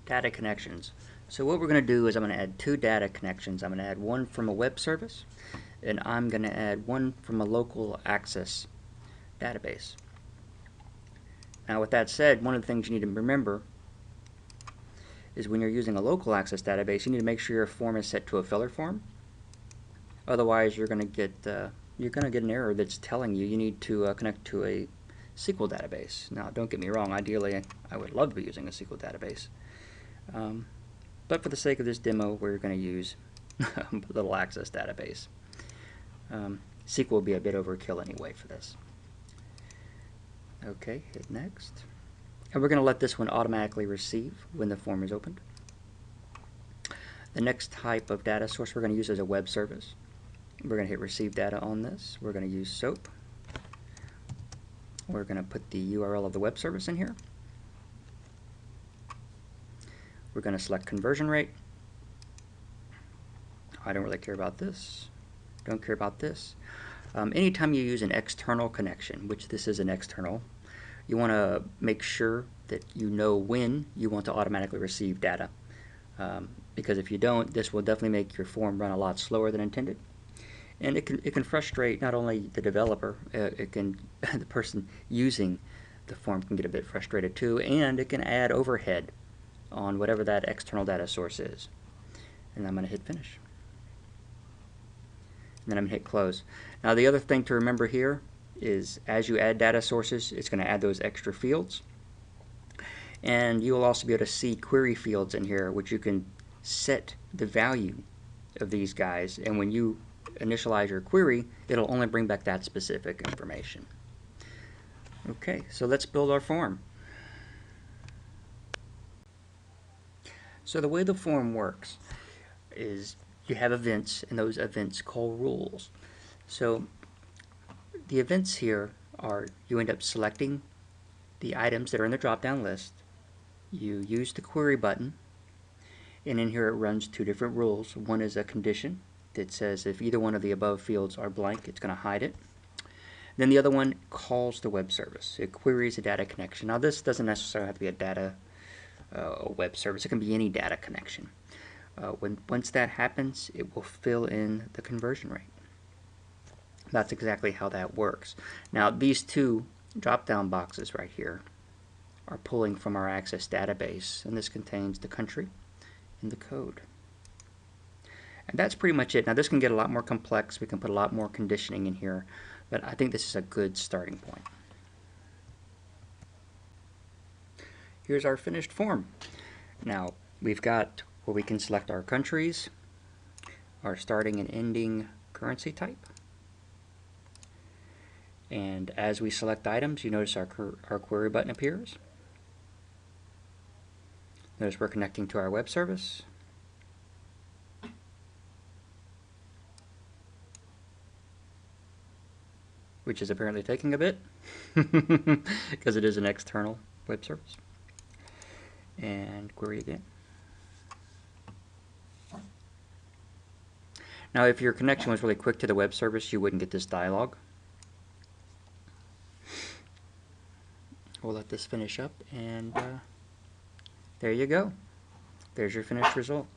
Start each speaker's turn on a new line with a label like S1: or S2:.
S1: Data connections. So what we're going to do is I'm going to add two data connections. I'm going to add one from a web service, and I'm going to add one from a local access database. Now with that said, one of the things you need to remember is when you're using a local access database, you need to make sure your form is set to a filler form. Otherwise, you're going to get an error that's telling you need to connect to a SQL database. Now, don't get me wrong. Ideally, I would love to be using a SQL database, but for the sake of this demo, we're going to use a little access database. SQL will be a bit overkill anyway for this. Okay, hit next. And we're going to let this one automatically receive when the form is opened. The next type of data source we're going to use is a web service. We're going to hit receive data on this. We're going to use SOAP. We're going to put the URL of the web service in here. We're going to select conversion rate. I don't really care about this. Don't care about this. Anytime you use an external connection, which this is an external, you want to make sure that you know when you want to automatically receive data. Because if you don't, this will definitely make your form run a lot slower than intended. And it can frustrate not only the developer, the person using the form can get a bit frustrated too, and it can add overhead on whatever that external data source is. And I'm going to hit finish. And then I'm going to hit close. Now the other thing to remember here is as you add data sources, it's going to add those extra fields. And you will also be able to see query fields in here, which you can set the value of these guys. And when you initialize your query, it'll only bring back that specific information. Okay, so let's build our form. So the way the form works is you have events, and those events call rules. So the events here are you end up selecting the items that are in the drop-down list. You use the query button, and in here it runs two different rules. One is a condition that says if either one of the above fields are blank, it's going to hide it. Then the other one calls the web service. It queries a data connection. Now this doesn't necessarily have to be a web service. It can be any data connection. Once that happens, it will fill in the conversion rate. That's exactly how that works. Now these two drop-down boxes right here are pulling from our access database, and this contains the country and the code. And that's pretty much it. Now this can get a lot more complex. We can put a lot more conditioning in here, but I think this is a good starting point. Here's our finished form. Now we've got where we can select our countries, our starting and ending currency type. And as we select items, you notice our query button appears. Notice we're connecting to our web service. Which is apparently taking a bit because it is an external web service. And query again. Now if your connection was really quick to the web service, you wouldn't get this dialog. We'll let this finish up, and there you go. There's your finished result.